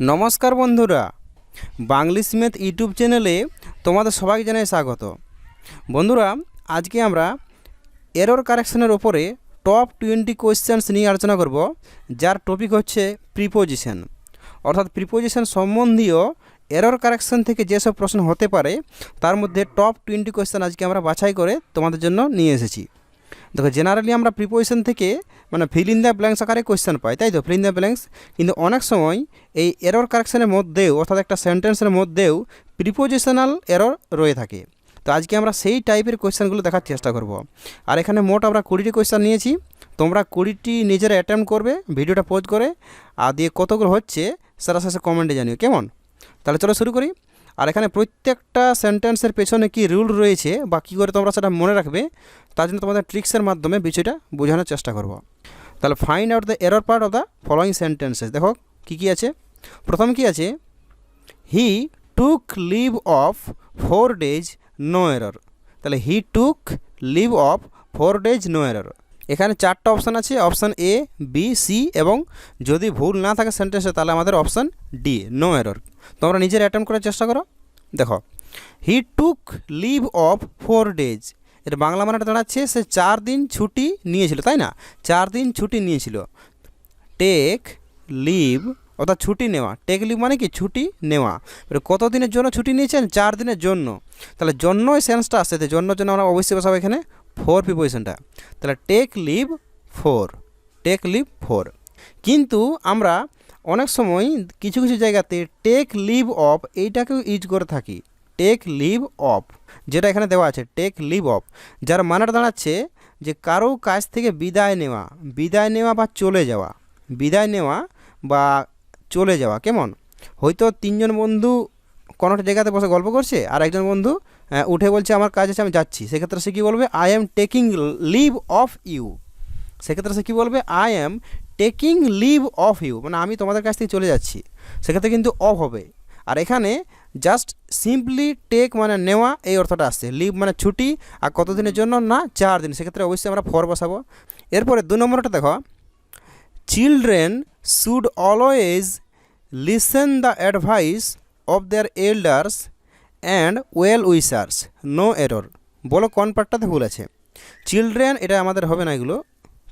নমস্কার বন্ধুরা, Banglish math YouTube চ্যানেলে তোমাদের সবাইকে জানাই স্বাগত। বন্ধুরা, আজকে আমরা এরর কারেকশনের ওপরে টপ 20 কোয়েশ্চেন্স নিয়ে আলোচনা করব, যার টপিক হচ্ছে প্রিপোজিশন। অর্থাৎ প্রিপোজিশন সম্বন্ধীয় এরর কারেকশন থেকে যেসব প্রশ্ন হতে পারে তার মধ্যে টপ 20 কোয়েশ্চেন আজকে আমরা বাছাই করে তোমাদের জন্য নিয়ে এসেছি। দেখো, জেনারেলি আমরা প্রিপোজিশন থেকে ফিল ইন দ্য ব্ল্যাঙ্কস আকারে কোয়েশ্চেন পাই, তাই তো, ফিল ইন দ্য ব্ল্যাঙ্কস। কিন্তু অনেক সময় এই এরর কারেকশনের মধ্যেও, অর্থাৎ একটা সেন্টেন্সের মধ্যেও প্রিপোজিশনাল এরর রয়ে থাকে। তো আজকে আমরা সেই টাইপের কোয়েশ্চেনগুলো দেখার চেষ্টা করব। আর এখানে মোট আমরা 20টি কোয়েশ্চেন নিয়েছি। তোমরা 20টি নিজেরা অ্যাটেম্প্ট করবে, ভিডিওটা পোজ করে, আর দিয়ে কতগুলো হচ্ছে সেটা শেষে কমেন্টে জানিও, কেমন? তাহলে চলো শুরু করি। আর এখানে প্রত্যেকটা সেন্টেন্সের পেছনে কী রুল রয়েছে বা কী করে তোমরা সেটা মনে রাখবে, তার জন্য তোমাদের ট্রিক্সের মাধ্যমে বিষয়টা বোঝানোর চেষ্টা করব। তাহলে find out the error part of the following sentences. দেখো কী কী আছে। প্রথম কী আছে, he took leave of 4 days no error. তাহলে he took leave of 4 days no error. এখানে 4টা অপশান আছে, অপশান এ, বি, সি, এবং যদি ভুল না থাকে সেন্টেন্সে তাহলে আমাদের অপশান ডি, নো এরর। তোমরা নিজের অ্যাটেম্প্ট করার চেষ্টা করো। দেখো, হি টুক লিভ অফ 4 days, এর বাংলা মানেটা দাঁড়াচ্ছে সে 4 দিন ছুটি নিয়েছিল, তাই না? 4 দিন ছুটি নিয়েছিল। টেক লিভ অর্থাৎ ছুটি নেওয়া, টেক লিভ মানে কি ছুটি নেওয়া। কত দিনের জন্য ছুটি নিয়েছেন? 4 দিনের জন্য। তাহলে জন্যই সেন্সটা আসছে, জন্য আমরা অবশ্যই বসাবো এখানে 4 প্রিপোজিশনটা। তাহলে টেক লিভ 4, টেক লিভ 4। কিন্তু আমরা অনেক সময় কিছু কিছু জায়গাতে টেক লিভ অফ এইটাকেও ইউজ করে থাকি, টেক লিভ অফ, যেটা এখানে দেওয়া আছে টেক লিভ অফ, যার মানেটা দাঁড়াচ্ছে যে কারো কাছ থেকে বিদায় নেওয়া, বিদায় নেওয়া বা চলে যাওয়া, বিদায় নেওয়া বা চলে যাওয়া। কেমন? হয়তো 3 জন বন্ধু কোনো একটা জায়গাতে বসে গল্প করছে, আর একজন বন্ধু উঠে বলছে আমার কাজ আছে আমি যাচ্ছি। সেক্ষেত্রে সে কী বলবে? I am taking leave of you. সেক্ষেত্রে সে কী বলবে? I am taking leave of you, মানে আমি তোমাদের কাছ থেকে চলে যাচ্ছি। সেক্ষেত্রে কিন্তু অফ হবে। আর এখানে জাস্ট সিম্পলি টেক মানে নেওয়া, এই অর্থটা আসছে। লিভ মানে ছুটি, আর কতদিনের জন্য? না, 4 দিন। সেক্ষেত্রে অবশ্যই আমরা 4 বসাবো। এরপরে 2 নম্বরটা দেখো, children should always listen the advice of their elders and well wishers, no error. বলো কোন পার্টটাতে ভুল আছে? চিলড্রেন, এটা আমাদের হবে না এগুলো।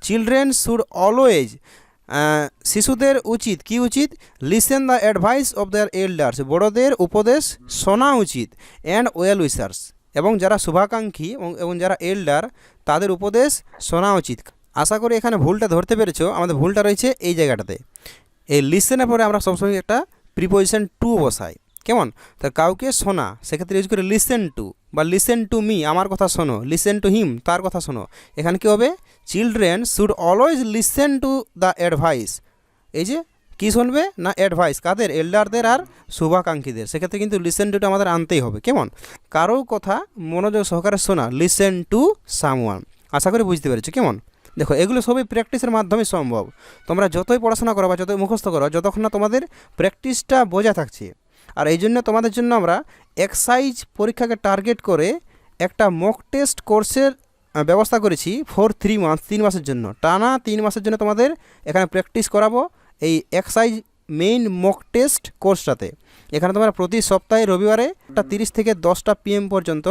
চিলড্রেন শুড অলওয়েজ, শিশুদের উচিত, কি উচিত? Listen the advice of their elders, বড়দের উপদেশ শোনা উচিত। অ্যান্ড ওয়েল উইশার্স, এবং যারা শুভাকাঙ্ক্ষী এবং যারা এল্ডার তাদের উপদেশ শোনা উচিত। আশা করি এখানে ভুলটা ধরতে পেরেছো। আমাদের ভুলটা রয়েছে এই জায়গাটাতে। এই লিসেনের পরে আমরা সবসময় একটা প্রিপোজিশন টু বসাই, কেমন? তা কাউকে শোনা, সেক্ষেত্রে ইউজ করে লিসেন টু, বা লিসেন টু মি, আমার কথা শোনো। লিসেন টু হিম, তার কথা শোনো। এখানে কী হবে? Children should always listen to the advice. এই যে কী শুনবে? না, অ্যাডভাইস কাদের? এল্ডারদের আর শুভাকাঙ্ক্ষীদের। সেক্ষেত্রে কিন্তু লিসেন টুটা আমাদের আনতেই হবে, কেমন? কারো কথা মনোযোগ সহকারে শোনা, লিসেন টু সামওয়ান। আশা করি বুঝতে পেরেছো, কেমন? দেখো, এগুলো সবই প্র্যাকটিসের মাধ্যমে সম্ভব। তোমরা যতই পড়াশোনা করো বা যতই মুখস্থ করো, যতক্ষণ না তোমাদের প্র্যাকটিসটা বোঝা থাকছে। আর এই জন্য তোমাদের জন্য আমরা এক্সাইজ পরীক্ষাকে টার্গেট করে একটা মক টেস্ট কোর্সের ব্যবস্থা করেছি ফর 3 months, 3 মাসের জন্য। টানা 3 মাসের জন্য তোমাদের এখানে প্র্যাকটিস করাবো এই এক্সাইজ মেইন মক টেস্ট কোর্সটাতে। এখানে তোমরা প্রতি সপ্তাহে রবিবারে 30 থেকে 10টা PM পর্যন্ত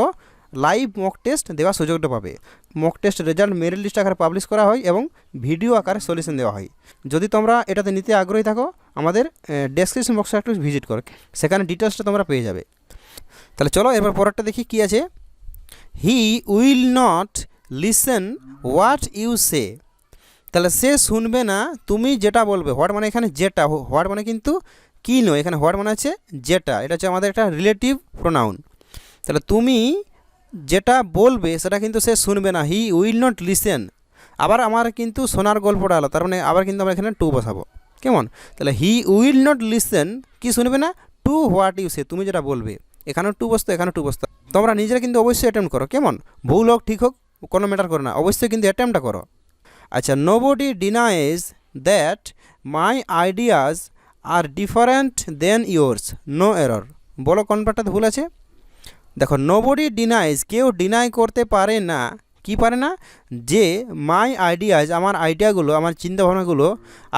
লাইভ মক টেস্ট দেওয়ার সুযোগটা পাবে। Mock test result merit list আকারে পাবলিশ করা হয় এবং ভিডিও আকারে সলিউশন দেওয়া হয়। যদি তোমরা এটাতে নিতে আগ্রহী থাকো, আমাদের ডেসক্রিপশন বক্সে একটু ভিজিট করো, সেখানে ডিটেলসটা তোমরা পেয়ে যাবে। তাহলে চলো এরপর পরেরটা দেখি কী আছে। He will not listen what you say. তাহলে সে শুনবে না তুমি যেটা বলবে। হোয়াট মানে এখানে যেটা, হোয়াট মানে কিন্তু কি নয়, এখানে হোয়াট মানে আছে যেটা। এটা হচ্ছে আমাদের একটা রিলেটিভ প্রোনাউন। তাহলে তুমি যেটা বলবে সেটা কিন্তু সে শুনবে না। হি উইল নট লিসেন। আবার আমার কিন্তু শোনার গল্পটা আলো, তার মানে আবার কিন্তু আমরা এখানে টু বসাবো, কেমন? তাহলে হি উইল নট লিসেন, কি শুনবে না? টু হোয়াট ইউ সে, তুমি যেটা বলবে। এখানেও টু বসতো, এখানেও টু বসতো। তোমরা নিজেরা কিন্তু অবশ্যই অ্যাটেম্প্ট করো, কেমন? ভুল হোক ঠিক হোক কোনো ম্যাটার করে না, অবশ্যই কিন্তু অ্যাটেম্প্টটা করো। আচ্ছা, nobody denies that my ideas are different than yours, no error. বলো কোন পার্টটাতে ভুল আছে? দেখো, নোবডি ডিনাইজ, কেউ ডিনাই করতে পারে না, কি পারে না? যে মাই আইডিয়াজ, আমার আইডিয়াগুলো, আমার চিন্তাভাবনাগুলো,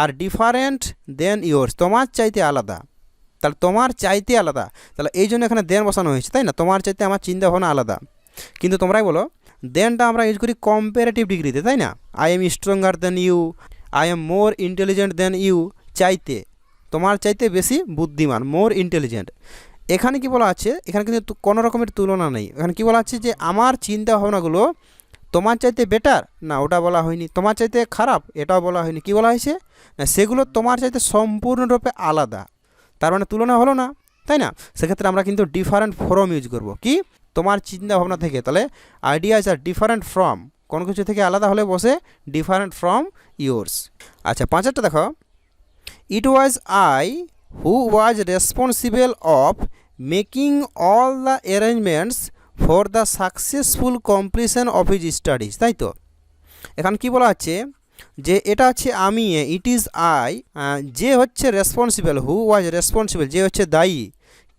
আর ডিফারেন্ট দেন ইয়োর্স, তোমার চাইতে আলাদা। তাহলে তোমার চাইতে আলাদা, তাহলে এই জন্য এখানে দেন বসানো হয়েছে, তাই না? তোমার চাইতে আমার চিন্তা ভাবনা আলাদা। কিন্তু তোমরাই বলো দেনটা আমরা ইউজ করি কম্পারেটিভ ডিগ্রিতে, তাই না? I am stronger than you, I am more intelligent than you, চাইতে, তোমার চাইতে বেশি বুদ্ধিমান, মোর ইন্টেলিজেন্ট। এখানে কি বলা আছে, এখানে কিন্তু কোনো রকমের তুলনা নেই। এখানে কি বলা আছে যে আমার চিন্তা ভাবনাগুলো তোমার চাইতে বেটার, না ওটা বলা হয়নি। তোমার চাইতে খারাপ, এটাও বলা হয়নি। কি বলা হয়েছে, না সেগুলো তোমার চাইতে সম্পূর্ণরূপে আলাদা, তার মানে তুলনা হলো না, তাই না? সেক্ষেত্রে আমরা কিন্তু ডিফারেন্ট ফ্রম ইউজ করব। কি, তোমার চিন্তা ভাবনা থেকে, তাহলে আইডিয়াস আর ডিফারেন্ট ফ্রম, কোনো কিছু থেকে আলাদা হলে বসে ডিফারেন্ট ফ্রম ইয়োর্স। আচ্ছা, পাঁচেরটা দেখো, it was I who was responsible of making all the arrangements for the successful completion of his studies, তাই তো? এখন কি বলা হচ্ছে যে এটা হচ্ছে আমি, ইট ইজ আই, যে হচ্ছে রেসপন্সিবল, হু ওয়াজ রেসপন্সিবল, যে হচ্ছে দায়ী।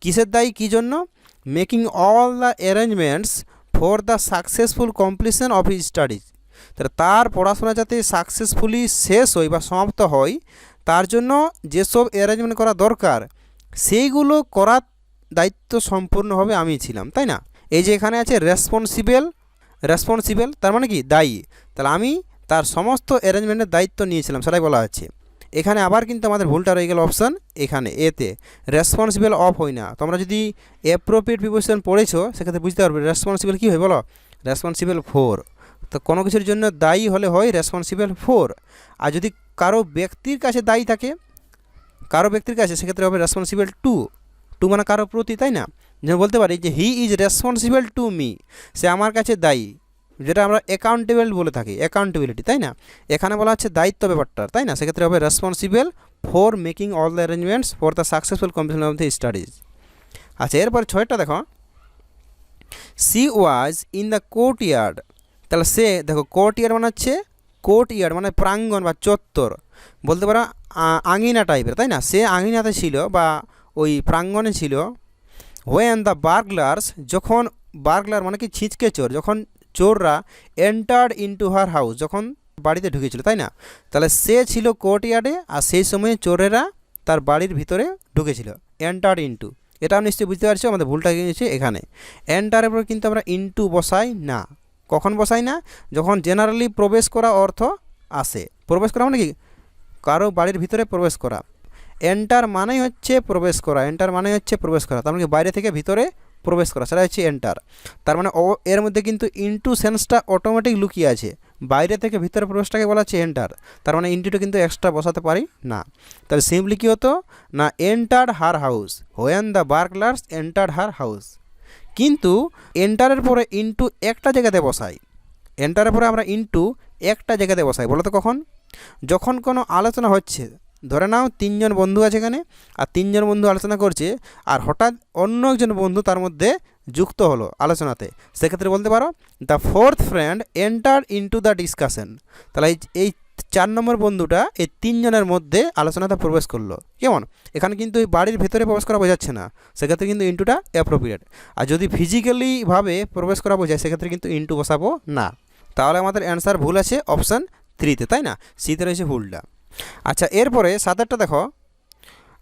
কিসের দায়ী, কী জন্য? Making all the arrangements for the successful completion of his studies, তাহলে তার পড়াশোনা যাতে সাকসেসফুলি শেষ হয় বা সমাপ্ত হয়, তার জন্য যেসব অ্যারেঞ্জমেন্ট করা দরকার সেইগুলো করার দায়িত্ব সম্পূর্ণভাবে আমি ছিলাম, তাই না? এই যে এখানে আছে রেসপন্সিবল, রেসপন্সিবল তার মানে কি দায়ী, তাহলে আমি তার সমস্ত অ্যারেঞ্জমেন্টের দায়িত্ব নিয়েছিলাম, সেটাই বলা আছে। এখানে আবার কিন্তু আমাদের ভুলটা রয়ে গেল অপশান এখানে এতে, রেসপন্সিবল অফ হয় না। তোমরা যদি অ্যাপ্রোপ্রিয়েট প্রিপোজিশন পড়েছো সেক্ষেত্রে বুঝতে পারবে রেসপন্সিবল কী হয় বলো, রেসপন্সিবল ফর। তো কোনো কিছুর জন্য দায়ী হলে হয় রেসপন্সিবল ফর। আর যদি কারো ব্যক্তির কাছে দায়ী থাকে, কারো ব্যক্তির কাছে, সেক্ষেত্রে হবে রেসপন্সিবল টু, টু মানে কারো প্রতি, তাই না? যেমন বলতে পারি যে he is responsible to me, সে আমার কাছে দায়ী, যেটা আমরা অ্যাকাউন্টেবল বলে থাকি, অ্যাকাউন্টেবিলিটি, তাই না? এখানে বলা হচ্ছে দায়িত্ব ব্যাপারটা, তাই না? সেক্ষেত্রে হবে responsible for making all the arrangements for the successful completion of the studies. আচ্ছা, এরপর ছয়টা দেখো, C was in the court yard, তাহলে সে, দেখো কোর্ট ইয়ার্ড মানে হচ্ছে, কোর্ট ইয়ার্ড মানে প্রাঙ্গণ বা চত্বর, বলতে পারো আঙিনা টাইপের, তাই না? সে আঙিনাতে ছিল বা ওই প্রাঙ্গণে ছিল। হোয়েন দ্য বার্গলার্স, যখন, বার্গলার মানে কি ছিঁচকে চোর, যখন চোররা এন্টার্ড ইনটু হার হাউস, যখন বাড়িতে ঢুকেছিল, তাই না? তাহলে সে ছিল কোর্ট ইয়ার্ডে, আর সেই সময় চোরেরা তার বাড়ির ভিতরে ঢুকেছিল, এন্টার্ড ইনটু। এটাও নিশ্চয়ই বুঝতে পারছো আমাদের ভুলটা গিয়েছে এখানে। এন্টারের পর কিন্তু আমরা ইনটু বসাই না। কখন বসাই না? যখন জেনারেলি প্রবেশ করা অর্থ আসে। প্রবেশ করা মানে কি, কারো বাড়ির ভিতরে প্রবেশ করা। এন্টার মানেই হচ্ছে প্রবেশ করা, এন্টার মানেই হচ্ছে প্রবেশ করা, তার মানে বাইরে থেকে ভিতরে প্রবেশ করা, সেটা হচ্ছে এন্টার। তার মানে এর মধ্যে কিন্তু ইনটু সেন্সটা অটোমেটিক লুকিয়ে আছে, বাইরে থেকে ভিতরে প্রবেশটাকে বলা হচ্ছে এন্টার, তার মানে ইনটুটা কিন্তু এক্সট্রা বসাতে পারি না। তাহলে সিম্পলি কী হতো না, entered her house, when the burglars entered her house. কিন্তু এন্টারের পরে ইনটু একটা জায়গাতে বসাই, এন্টারের পরে আমরা ইনটু একটা জায়গাতে বসাই, বলো তো কখন? যখন কোনো আলোচনা হচ্ছে, ধরে নাও তিনজন বন্ধু আছে এখানে, আর তিনজন বন্ধু আলোচনা করছে, আর হঠাৎ অন্য একজন বন্ধু তার মধ্যে যুক্ত হলো আলোচনাতে, সেক্ষেত্রে বলতে পারো the fourth friend enter into the discussion. তাহলে এই 4 নম্বর বন্ধুটা এই তিনজনের মধ্যে আলোচনাতে প্রবেশ করলো। কেমন? এখানে কিন্তু এই বাড়ির ভেতরে প্রবেশ করা বোঝাচ্ছে না, সেক্ষেত্রে কিন্তু ইনটুটা অ্যাপ্রোপ্রিয়েট। আর যদি ফিজিক্যালিভাবে প্রবেশ করা বোঝায় সেক্ষেত্রে কিন্তু ইনটু বসাবো না। তাহলে আমাদের অ্যান্সার ভুল আছে অপশান 3-তে, তাই না? সিতে রয়েছে ভুলটা। আচ্ছা, এরপরে 7-এরটা দেখো,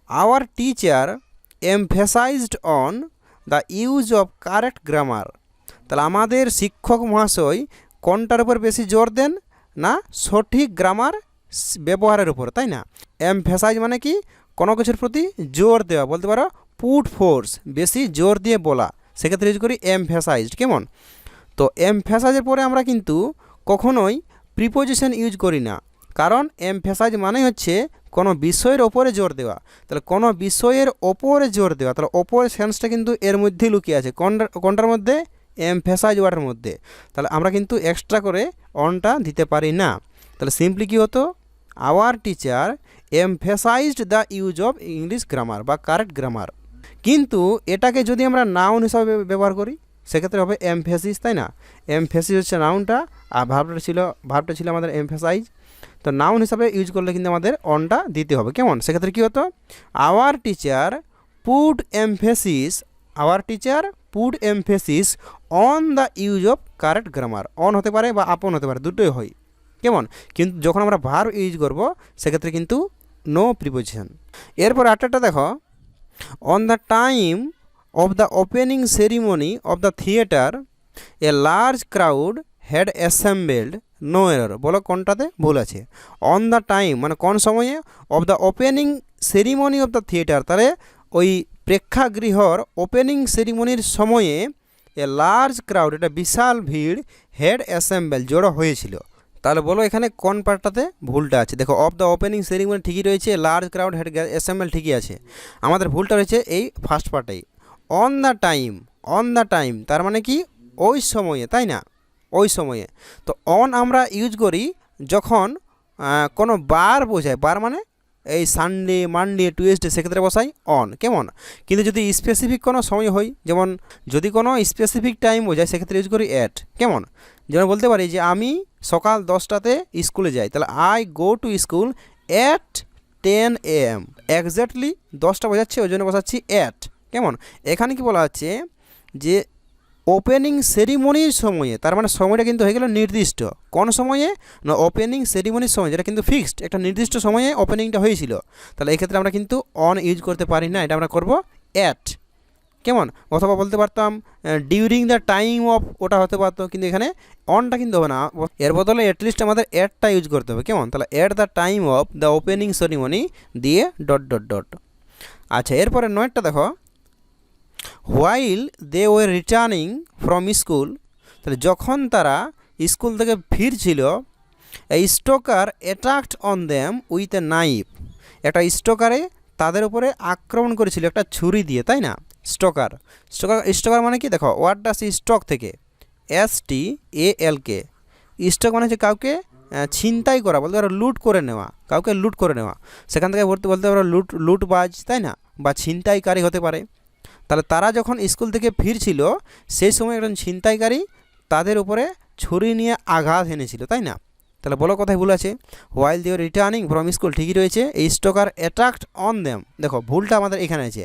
our teacher এমফেসাইজড on the use of correct grammar. তাহলে আমাদের শিক্ষক মহাশয় কোনটার উপর বেশি জোর দেন না, সঠিক গ্রামার ব্যবহারের উপর, তাই না? এমফেসাইজ মানে কি, কোনো কিছুর প্রতি জোর দেওয়া, বলতে পারো পুট ফোর্স, বেশি জোর দিয়ে বলা, সেক্ষেত্রে ইউজ করি এমফেসাইজড। কেমন? তো এমফেসাইজের পরে আমরা কিন্তু কখনোই প্রিপোজিশন ইউজ করি না, কারণ এমফেসাইজ মানে হচ্ছে কোনো বিষয়ের ওপরে জোর দেওয়া। তাহলে কোনো বিষয়ের ওপরে জোর দেওয়া, তাহলে ওপরের সেন্সটা কিন্তু এর মধ্যেই লুকিয়ে আছে, কোনটার মধ্যে? এমফেসাইজ ওয়ার্ডের মধ্যে। তাহলে আমরা কিন্তু এক্সট্রা করে অনটা দিতে পারি না। তাহলে সিম্পলি কী হতো, our teacher এমফেসাইজড the use of English grammar বা কারেক্ট গ্রামার। কিন্তু এটাকে যদি আমরা নাউন হিসাবে ব্যবহার করি সেক্ষেত্রে হবে এমফেসিস, তাই না? এমফেসিস হচ্ছে নাউনটা, আর ভার্বটা ছিল আমাদের এমফেসাইজ। তো নাউন হিসাবে ইউজ করলে কিন্তু আমাদের অনটা দিতে হবে। কেমন? সেক্ষেত্রে কী হতো, our teacher put emphasis, our teacher put emphasis on the use of correct grammar. On হতে পারে বা আপন হতে পারে, দুটোই হয়। কেমন? কিন্তু যখন আমরা ভার্ব ইউজ করব সেক্ষেত্রে কিন্তু নো প্রিপোজিশন। এরপর 8টা দেখো, on the time of the opening ceremony of the theatre a large crowd had assembled, no error. বলো কোনটাতে ভুল আছে? অন দ্য টাইম মানে কোন সময়ে, of the opening ceremony of the theatre, তাহলে ওই প্রেক্ষাগৃহর ওপেনিং সেরিমনির সময়ে এ লার্জ ক্রাউড, এটা বিশাল ভিড়, হেড অ্যাসেম্বল জড়ো হয়েছিল। তাহলে বলো এখানে কোন পার্টটাতে ভুলটা আছে? দেখো অফ দ্য ওপেনিং সেরিমনি ঠিকই রয়েছে, লার্জ ক্রাউড হেড অ্যাসেম্বল ঠিকই আছে, আমাদের ভুলটা রয়েছে এই ফার্স্ট পার্টেই। On the time, on the time তার মানে কি ওই সময়ে, তাই না? ওই সময়ে। তো অন আমরা ইউজ করি যখন কোনো বার বোঝায়, বার মানে এই সানডে, মানডে, টুয়েসডে, সেক্ষেত্রে বসাই অন, কেমন? কিন্তু যদি স্পেসিফিক কোনো সময় হয়, যেমন যদি কোনো স্পেসিফিক টাইম বোঝায়, সেক্ষেত্রে ইউজ করি অ্যাট। কেমন? যেমন বলতে পারি যে আমি সকাল 10টাতে স্কুলে যাই, তাহলে I go to school at 10 AM। Exactly 10টা বোঝাচ্ছে, ওই জন্য বসাচ্ছি অ্যাট। কেমন? এখানে কি বলা হচ্ছে যে ওপেনিং সেরিমনির সময়ে, তার মানে সময়টা কিন্তু হয়ে গেল নির্দিষ্ট। কোন সময়ে? না ওপেনিং সেরিমনির সময়, যেটা কিন্তু ফিক্সড, একটা নির্দিষ্ট সময়ে ওপেনিংটা হয়েছিল। তাহলে এক্ষেত্রে আমরা কিন্তু অন ইউজ করতে পারি না, এটা আমরা করব অ্যাট। কেমন? অথবা বলতে পারতাম ডিউরিং দ্য টাইম অফ, ওটা হতে পারতো, কিন্তু এখানে অনটা কিন্তু হবে না, এর বদলে অ্যাটলিস্ট আমাদের অ্যাটটা ইউজ করতে হবে। কেমন? তাহলে at the time of the opening ceremony দিয়ে ডট ডট ডট। আচ্ছা, এরপরে নয়টা দেখো, while they were returning from school, তাহলে যখন তারা স্কুল থেকে ফিরছিল, এই stalker attacked on them with a knife, একটা স্টোকারে তাদের উপরে আক্রমণ করেছিল একটা ছুরি দিয়ে, তাই না? স্টোকার, স্টোকার, স্টোকার মানে কি? দেখো ওয়ার্ডটা আছে স্টক থেকে, STALK। স্টক মানে হচ্ছে কাউকে ছিনতাই করা, বলতে পারো লুট করে নেওয়া, কাউকে লুট করে নেওয়া, সেখান থেকে বলতে পারো লুটবাজ, তাই না? বা ছিনতাইকারী হতে পারে। তাহলে তারা যখন স্কুল থেকে ফিরছিল, সেই সময় একজন ছিনতাইকারী তাদের উপরে ছুরি নিয়ে আঘাত এনেছিল, তাই না? তাহলে বলো কোথায় ভুল আছে? While they were returning from school ঠিকই রয়েছে, এই স্টোকার অ্যাটাকড অন দেম। দেখো ভুলটা আমাদের এখানে আছে,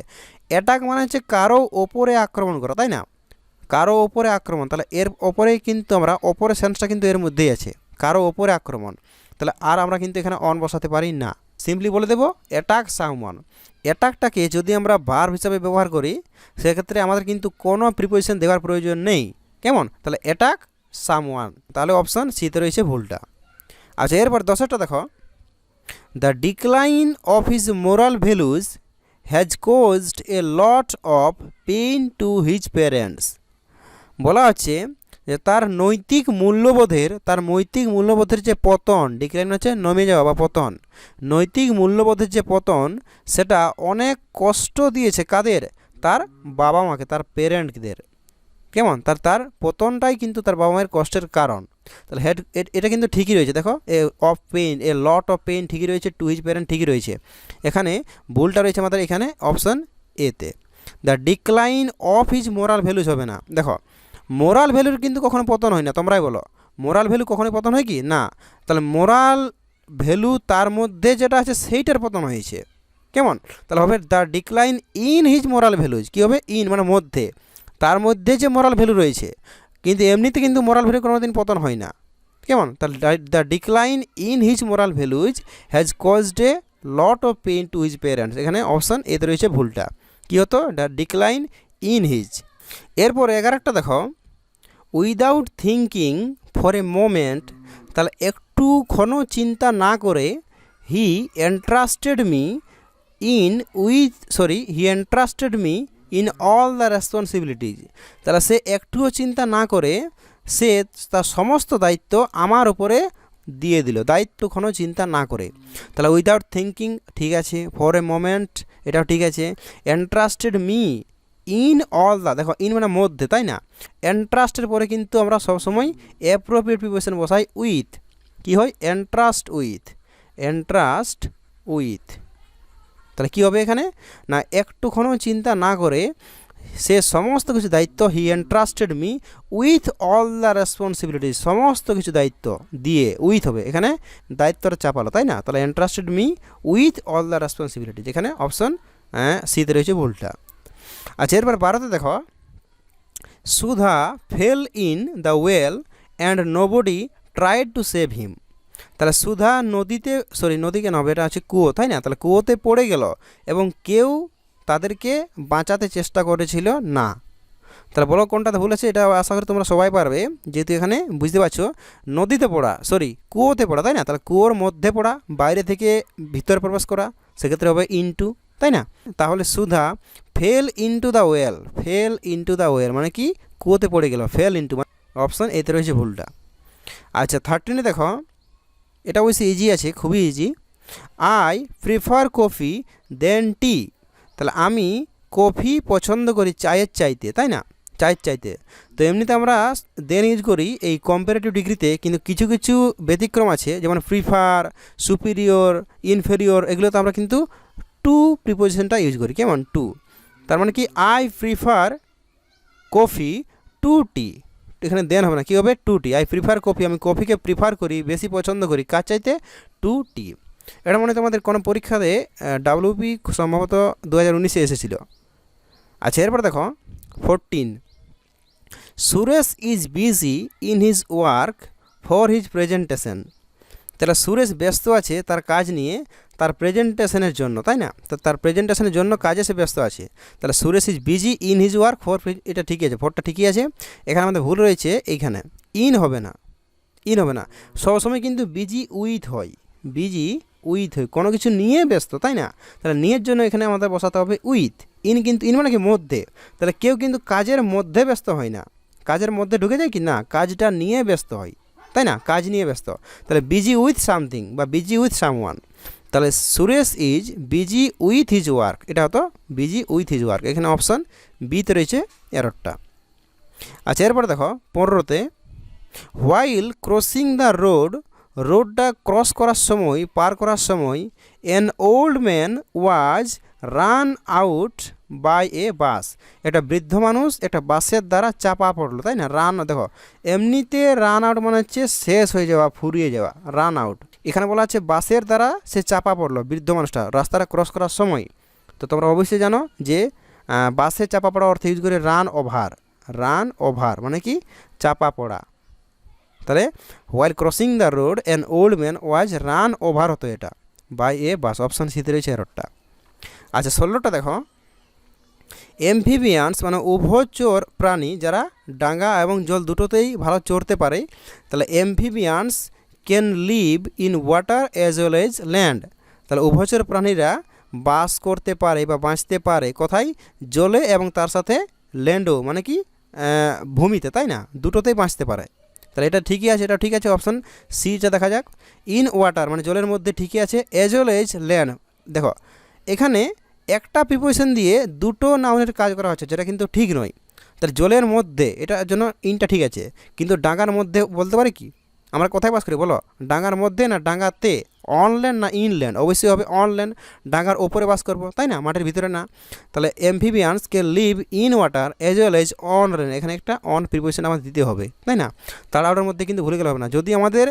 অ্যাটাক মানে হচ্ছে কারো ওপরে আক্রমণ করা, তাই না? কারো ওপরে আক্রমণ, তাহলে এর ওপরেই কিন্তু আমরা, ওপরে সেন্সটা কিন্তু এর মধ্যেই আছে, কারো ওপরে আক্রমণ। তাহলে আর আমরা কিন্তু এখানে অন বসাতে পারি না, সিম্পলি বলে দেবো অ্যাটাক সামওয়ান। অ্যাটাকটাকে যদি আমরা ভার্ব হিসাবে ব্যবহার করি, সেক্ষেত্রে আমাদের কিন্তু কোনো প্রিপোজিশন দেওয়ার প্রয়োজন নেই। কেমন? তাহলে অ্যাটাক সামওয়ান, তাহলে অপশান সিতে রয়েছে ভুলটা। আচ্ছা, এরপর 10টা দেখো, the decline of his moral values has caused A lot of pain to his parents. বলা হচ্ছে যে তার নৈতিক মূল্যবোধের যে পতন, ডিক্লাইন হচ্ছে নমে যাওয়া বা পতন, নৈতিক মূল্যবোধের যে পতন, সেটা অনেক কষ্ট দিয়েছে কাদের? তার বাবা মাকে, তার পেরেন্টদের। কেমন? তার পতনটাই কিন্তু তার বাবা মায়ের কষ্টের কারণ। তাহলে হেড, এটা কিন্তু ঠিকই রয়েছে। দেখো a of pain, a lot of pain ঠিকই রয়েছে, টু হিজ প্যারেন্ট ঠিকই রয়েছে। এখানে ভুলটা রয়েছে আমাদের এখানে অপশান এতে। The decline of his moral values হবে না। দেখো মোরাল ভ্যালুর কিন্তু কখনো পতন হয় না, তোমরাই বলো মোরাল ভ্যালু কখনোই পতন হয় কি না? তাহলে মোরাল ভ্যালু তার মধ্যে যেটা আছে সেইটার পতন হয়েছে। কেমন? তাহলে হবে the decline in his moral values. কী হবে? ইন মানে মধ্যে, তার মধ্যে যে মোরাল ভ্যালু রয়েছে, কিন্তু এমনিতে কিন্তু মোরাল ভ্যালু কোনো দিন পতন হয় না। কেমন? তাহলে the decline in his moral values has caused a lot of pain to his parents. এখানে অপশান এতে রয়েছে ভুলটা। কী হতো? The decline in his. এরপরে 11টা দেখো, without thinking for a moment, তাহলে একটুক্ষণও চিন্তা না করে he entrusted me in all the responsibilities. তাহলে সে একটুও চিন্তা না করে সে তার সমস্ত দায়িত্ব আমার উপরে দিয়ে দিল, দায়িত্বক্ষণও চিন্তা না করে। তাহলে উইদাউট থিঙ্কিং ঠিক আছে, ফর এ মোমেন্ট এটাও ঠিক আছে, entrusted me in all the, দেখো ইন মানে মধ্যে, তাই না? এন্ট্রাস্টের পরে কিন্তু আমরা সবসময় অ্যাপ্রোপ্রিয়েট প্রিপোজিশন বসাই উইথ। কি হয়? Entrust with. তাহলে কী হবে এখানে? না একটুক্ষণও চিন্তা না করে সে সমস্ত কিছু দায়িত্ব, he entrusted me with all the responsibility, সমস্ত কিছু দায়িত্ব দিয়ে উইথ হবে, এখানে দায়িত্বটা চাপালো, তাই না? তাহলে entrusted me with all the responsibility, যেখানে অপশন সিতে রয়েছে ভুলটা। আচ্ছা, এরপর 12তে দেখো, Sudha fell in the well and nobody tried to save him. তাহলে সুধা নদীতে, নদী কেন হবে? এটা আছে কুয়ো, তাই না? তাহলে কুয়োতে পড়ে গেল এবং কেউ তাদেরকে বাঁচাতে চেষ্টা করেছিল না। তাহলে বলো কোনটাতে ভুল আছে? এটা আশা করি তোমরা সবাই পারবে, যেহেতু এখানে বুঝতে পারছো নদীতে পড়া, সরি কুয়োতে পড়া, তাই না? তাহলে কুয়োর মধ্যে পড়া, বাইরে থেকে ভিতরে প্রবেশ করা, সেক্ষেত্রে হবে ইনটু, তাই না? তাহলে Sudha fell into the well, fell into the well মানে কি কুয়োতে পড়ে গেল, ফেল ইনটু মানে অপশান এতে রয়েছে ভুলটা। আচ্ছা 13 দেখো, এটা অবশ্যই ইজি আছে, খুবই ইজি। আই প্রিফার কফি দেন টি, তাহলে আমি কফি পছন্দ করি চায়ের চাইতে, তাই না? চায়ের চাইতে। তো এমনিতে আমরা দেন ইউজ করি এই কম্পারেটিভ ডিগ্রিতে, কিন্তু কিছু কিছু ব্যতিক্রম আছে, যেমন প্রিফার, সুপিরিয়র, ইনফেরিয়র, এগুলো তো আমরা কিন্তু টু প্রিপোজিশনটা ইউজ করি। কেমন? টু, তার মানে কি I prefer coffee to tea, এখানে দেন হবে না, কী হবে? To tea. I prefer coffee, আমি কফিকে প্রিফার করি, বেশি পছন্দ করি, কার চাইতে? To tea. এটা মনে তোমাদের কোনো পরীক্ষাতে ডাব্লিউপি সম্ভবত 2019-এ এসেছিলো। আচ্ছা এরপর দেখো 14, Suresh is busy in his work for his presentation, তাহলে সুরেশ ব্যস্ত আছে তার কাজ নিয়ে, তার প্রেজেন্টেশনের জন্য, তাই না? তো তার প্রেজেন্টেশনের জন্য কাজে সে ব্যস্ত আছে। তাহলে Suresh is busy in his work for, এটা ঠিকই আছে, ফরটা ঠিকই আছে। এখানে আমাদের ভুল রয়েছে, এইখানে ইন হবে না, ইন হবে না, সবসময় কিন্তু বিজি উইথ হয়, বিজি উইথ হয়, কোনো কিছু নিয়ে ব্যস্ত, তাই না? তাহলে নিয়ের জন্য এখানে আমাদের বসাতে হবে উইথ। ইন কিন্তু ইন মানে কি মধ্যে, তাহলে কেউ কিন্তু কাজের মধ্যে ব্যস্ত হয় না, কাজের মধ্যে ঢুকে যায় কি না, কাজটা নিয়ে ব্যস্ত হয়, তাই না? কাজ নিয়ে ব্যস্ত, তাহলে বিজি উইথ সামথিং বা বিজি উইথ সামওয়ান। তাহলে Suresh is busy with his work, এটা হতো বিজি উইথ হিজ ওয়ার্ক। এখানে অপশান বিতে রয়েছে এররটা। আচ্ছা এরপরে দেখো 15-তে, হোয়াইল ক্রসিং দ্য রোড, রোডটা ক্রস করার সময়, পার করার সময়, an old man was run out by a bus, একটা বৃদ্ধ মানুষ একটা বাসের দ্বারা চাপা পড়লো, তাই না? রান, দেখো এমনিতে রান আউট মানে হচ্ছে শেষ হয়ে যাওয়া, ফুরিয়ে যাওয়া, রান আউট। এখানে বলা আছে বাসের দ্বারা সে চাপা পড়লো, বৃদ্ধ মানুষটা রাস্তাটা ক্রস করার সময়। তো তোমরা অবশ্যই জানো যে বাসে চাপা পড়া অর্থে ইউজ করে রান ওভার, রান ওভার মানে কি চাপা পড়া। তাহলে while crossing the road an old man was run over হতো এটা বাই এ বাস, অপশান সিতে রয়েছে এররটা। আচ্ছা 16টা দেখো, এমফিবিয়ান্স মানে উভচর প্রাণী যারা ডাঙ্গা এবং জল দুটোতেই ভালো চড়তে পারে, তাহলে amphibians can live in water as well as land, তাহলে উভচর প্রাণীরা বাস করতে পারে বা বাঁচতে পারে কোথায়? জলে এবং তার সাথে ল্যান্ডও মানে কি ভূমিতে, তাই না? দুটোতেই বাঁচতে পারে। তাহলে এটা ঠিকই আছে, এটা ঠিক আছে, অপশান সিটা দেখা যাক। ইন ওয়াটার মানে জলের মধ্যে ঠিকই আছে, অ্যাজ ওয়েল এজ ল্যান্ড, দেখো এখানে একটা প্রিপোজিশন দিয়ে দুটো নাউনের কাজ করা হচ্ছে, যেটা কিন্তু ঠিক নয়। তাহলে জলের মধ্যে এটার জন্য ইনটা ঠিক আছে, কিন্তু ডাঙ্গার মধ্যে বলতে পারি কি আমরা কোথায় বাস করি বলো? ডাঙ্গার মধ্যে না ডাঙ্গাতে? অনল্যান্ড না ইনল্যান্ড? অবশ্যই হবে অনল্যান্ড, ডাঙ্গার ওপরে বাস করবো, তাই না? মাটির ভিতরে না। তাহলে এমফিবিয়ান্স কে live in water as well as on land, এখানে একটা অন প্রিপোজিশন আমাদের দিতে হবে, তাই না? তাড়াহুড়োর মধ্যে কিন্তু ভুলে গেলে হবে না। যদি আমাদের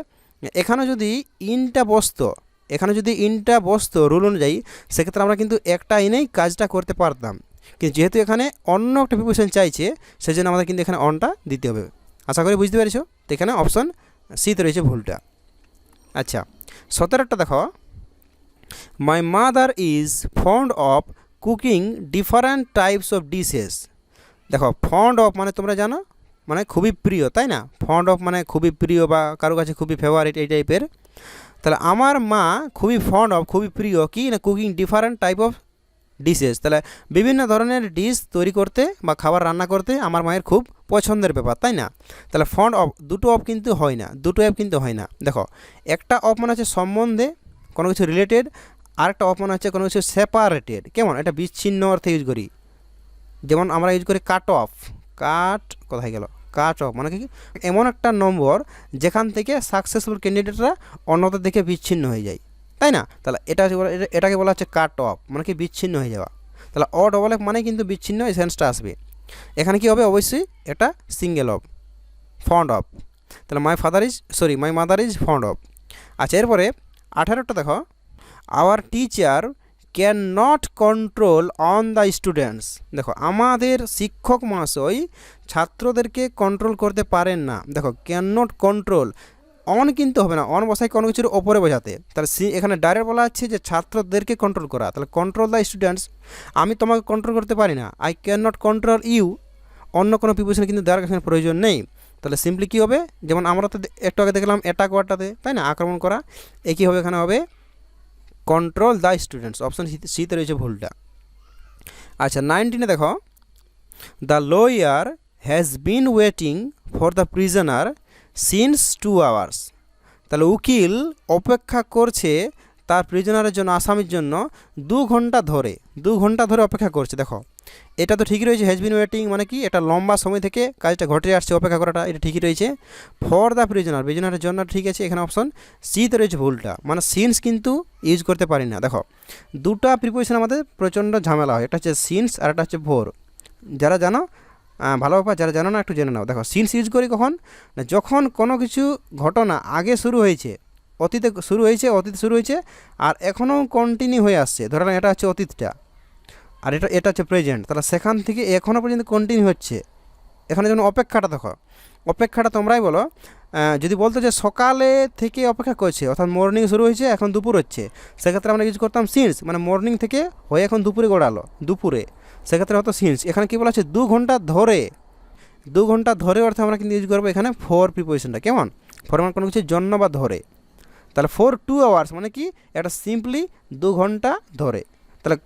এখানে যদি ইনটা বসতো, এখানে যদি ইনটা বসতো রুল অনুযায়ী, সেক্ষেত্রে আমরা কিন্তু একটা ইনেই কাজটা করতে পারতাম, কিন্তু যেহেতু এখানে অন্য একটা প্রিপোজিশন চাইছে, সেই জন্য আমাদের কিন্তু এখানে অনটা দিতে হবে। আশা করি বুঝতে পেরেছো। তো এখানে অপশান সিতে রয়েছে ভুলটা। আচ্ছা 17টা দেখো, মাই mother is fond of cooking different types of dishes, দেখো ফন্ড অফ মানে তোমরা জানো মানে খুবই প্রিয়, তাই না? ফন্ড অফ মানে খুবই প্রিয় বা কারো কাছে খুবই ফেভারিট এই টাইপের। তাহলে আমার মা খুবই ফন্ড অফ, খুবই প্রিয় কি না, cooking different type of dishes, তাহলে বিভিন্ন ধরনের ডিশ তৈরি করতে বা খাবার রান্না করতে আমার মায়ের খুব পছন্দের ব্যাপার, তাই না? তাহলে ফন্ড অফ, দুটো অফ কিন্তু হয় না, দুটো অফ কিন্তু হয় না। দেখো একটা অফ মানে হচ্ছে সম্বন্ধে কোনো কিছু রিলেটেড, আর একটা অফ মানে হচ্ছে কোনো কিছু সেপারেটেড, কেমন? এটা বিচ্ছিন্ন অর্থে ইউজ করি, যেমন আমরা ইউজ করি কাট অফ, কাট কোথায় গেল, কাট অফ মানে কি এমন একটা নম্বর যেখান থেকে সাকসেসফুল ক্যান্ডিডেটরা অন্যদের থেকে বিচ্ছিন্ন হয়ে যায়, তাই না? তাহলে এটাকে বলা হচ্ছে কাট অফ মানে কি বিচ্ছিন্ন হয়ে যাওয়া। তাহলে অ ডবল এফ মানে কিন্তু বিচ্ছিন্ন এই সেন্সটা আসবে। এখানে কি হবে? অবশ্যই এটা সিঙ্গেল অফ, ফন্ড অফ। তাহলে my mother is fond of. আচ্ছা এরপরে 18টা দেখো, our teacher can not control on the students, দেখো আমাদের শিক্ষক মহাশয় ছাত্রদেরকে কন্ট্রোল করতে পারেন না। দেখো ক্যান নট কন্ট্রোল অন কিন্তু হবে না, অন বসাই কোনো কিছুর ওপরে বোঝাতে। তাহলে এখানে ডাইরেক্ট বলা আছে যে ছাত্রদেরকে কন্ট্রোল করা, তাহলে কন্ট্রোল দ্য স্টুডেন্টস, আমি তোমাকে কন্ট্রোল করতে পারি না, I can not control you, অন্য কোনো প্রিপোজিশন কিন্তু দেওয়ার এখানে প্রয়োজন নেই। তাহলে সিম্পলি কী হবে, যেমন আমরা তো একটু আগে দেখলাম অ্যাটাক ওয়ার্ডটাতে, তাই না, আক্রমণ করা, একই হবে এখানে হবে কন্ট্রোল দ্য স্টুডেন্টস, অপশান সিতে রয়েছে ভুলটা। আচ্ছা 19-এ দেখো, the lawyer has been waiting for the prisoner since 2 hours, তাহলে উকিল অপেক্ষা করছে তার প্রিজনারের জন্য, আসামির জন্য 2 ঘন্টা ধরে, 2 ঘন্টা ধরে অপেক্ষা করছে। দেখো এটা তো ঠিকই রয়েছে, হ্যাজ বিন ওয়েটিং মানে কি, এটা লম্বা সময় থেকে কাজটা ঘটে আসছে, অপেক্ষা করাটা, এটা ঠিকই রয়েছে। ফর দ্য প্রিজনার, প্রিজনারের জন্য ঠিক আছে, এখানে অপশন সিতে রয়েছে ভুলটা, মানে সিন্স কিন্তু ইউজ করতে পারি না। দেখো দুটা প্রিপোজিশন আমাদের প্রচণ্ড ঝামেলা হয়, একটা হচ্ছে সিন্স আর একটা হচ্ছে ফর। যারা জানো ভালো ব্যাপার, যারা জানো না একটু জেনে নাও। দেখো সিন্স ইউজ করি কখন না, যখন কোনো কিছু ঘটনা আগে শুরু হয়েছে, অতীতে শুরু হয়েছে আর এখনও কন্টিনিউ হয়ে আসছে, ধরে না এটা হচ্ছে অতীতটা আর এটা হচ্ছে প্রেজেন্ট, তাহলে সেখান থেকে এখনও পর্যন্ত কন্টিনিউ হচ্ছে। এখানে যেমন অপেক্ষাটা, দেখো অপেক্ষাটা তোমরাই বলো, যদি বলতো যে সকালে থেকে অপেক্ষা করছে, অর্থাৎ মর্নিং শুরু হয়েছে এখন দুপুর হচ্ছে, সেক্ষেত্রে আমরা ইউজ করতাম সিন্স, মানে মর্নিং থেকে হয়ে এখন দুপুরে গড়ালো, দুপুরে, সেক্ষেত্রে হতো সিন্স। এখানে কী বলা আছে, 2 ঘন্টা ধরে, 2 ঘন্টা ধরে অর্থে আমরা কিন্তু ইউজ করবো এখানে ফর প্রিপোজিশনটা, কেমন, ফর মানে কোনো কিছুর জন্য বা ধরে। তাহলে ফর 2 আওয়ার্স মানে কি, এটা সিম্পলি 2 ঘন্টা ধরে, তাহলে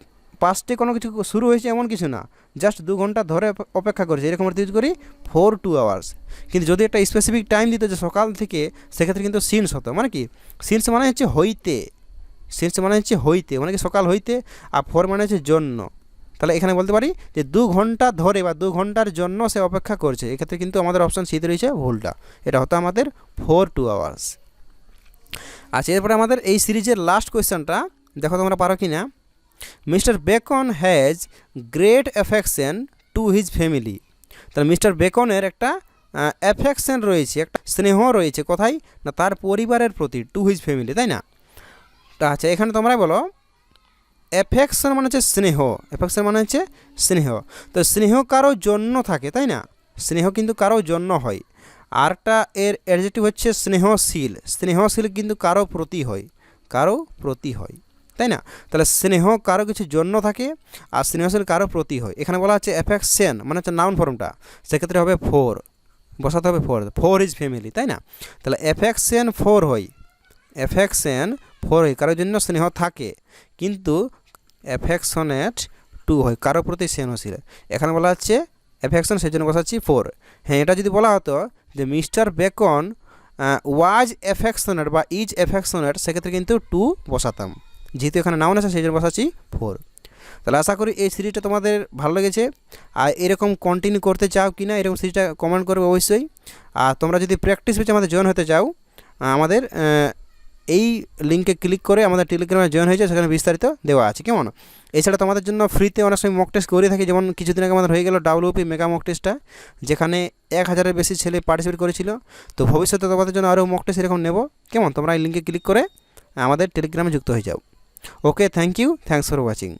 পাস্টে কোনো কিছু শুরু হয়েছে এমন কিছু না, জাস্ট 2 ঘন্টা ধরে অপেক্ষা করেছে, এরকম অর্থে ইউজ করি ফর 2 আওয়ার্স। কিন্তু যদি একটা স্পেসিফিক টাইম দিত যে সকাল থেকে, সেক্ষেত্রে কিন্তু সিন্স হতো, মানে কি সিন্স মানে হচ্ছে হইতে, সিন্স মানে হচ্ছে হইতে মানে কি সকাল হইতে, আর ফর মানে হচ্ছে জন্য। তাহলে এখানে বলতে পারি যে 2 ঘন্টা ধরে বা 2 ঘন্টার জন্য সে অপেক্ষা করছে, এক্ষেত্রে কিন্তু আমাদের অপশান সিতে রয়েছে ভুলটা, এটা হতো আমাদের ফর 2 আওয়ার্স। আচ্ছা এরপরে আমাদের এই সিরিজের লাস্ট কোয়েশ্চেনটা দেখো তোমরা পারো কি না। Mister beacon has great affection to his family, তাহলে মিস্টার বেকনের একটা অ্যাফেকশন রয়েছে, একটা স্নেহ রয়েছে, কোথায় না তার পরিবারের প্রতি, টু হিজ ফ্যামিলি, তাই না। তা আচ্ছা এখানে তোমরাই বলো, অ্যাফেকশন মানে হচ্ছে স্নেহ, অ্যাফেকশন মানে হচ্ছে স্নেহ, তো স্নেহ কারো জন্য থাকে, তাই না, স্নেহ কিন্তু কারো জন্য হয়। আরটা এর অ্যাডজেক্টিভ হচ্ছে স্নেহশীল, স্নেহশীল কিন্তু কারো প্রতি হয়, কারো প্রতি হয়, তাই না। তাহলে স্নেহ কারো কিছু জন্য থাকে আর স্নেহশীল কারো প্রতি হয়। এখানে বলা হচ্ছে অ্যাফেকশন মানে হচ্ছে নাউন ফর্মটা, সেক্ষেত্রে হবে ফর, বসাতে হবে ফর ইজ ফ্যামিলি, তাই না। তাহলে অ্যাফেকশন ফর হয়, অ্যাফেকশন ফর হয় কারোর জন্য স্নেহ থাকে, কিন্তু অ্যাফেকশনেট টু হয় কারো প্রতি স্নেহশীল। এখানে বলা হচ্ছে অ্যাফেকশন, সেই জন্য বসাচ্ছি ফর। হ্যাঁ এটা যদি বলা হতো যে মিস্টার বেকন ওয়াজ অ্যাফেকশনেট বা ইজ অ্যাফেকশনেট, সেক্ষেত্রে কিন্তু টু বসাতাম, যেহেতু এখানে নাউন আছে সেই জন্য বসাচ্ছি ফর। তাহলে আশা করি এই সিরিজটা তোমাদের ভালো লেগেছে, আর এরকম কন্টিনিউ করতে চাও কি না এরকম সিরিজটা কমেন্ট করবে অবশ্যই। আর তোমরা যদি প্র্যাকটিস পেজে আমাদের জয়েন হতে চাও, আমাদের এই লিঙ্কে ক্লিক করে আমাদের টেলিগ্রামে জয়েন হয়েছে, সেখানে বিস্তারিত দেওয়া আছে, কেমন। এছাড়া তোমাদের জন্য ফ্রিতে অনেক সময় মক টেস্ট করে থাকি, যেমন কিছুদিন আগে আমাদের হয়ে গেল WP মেগা মক টেস্টটা, যেখানে 1000-এর বেশি ছেলে পার্টিসিপেট করেছিল। তো ভবিষ্যতে তোমাদের জন্য আরও মক টেস্ট এরকম নেব, কেমন। তোমরা এই লিঙ্কে ক্লিক করে আমাদের টেলিগ্রামে যুক্ত হয়ে যাও। Okay, thank you, thanks for watching.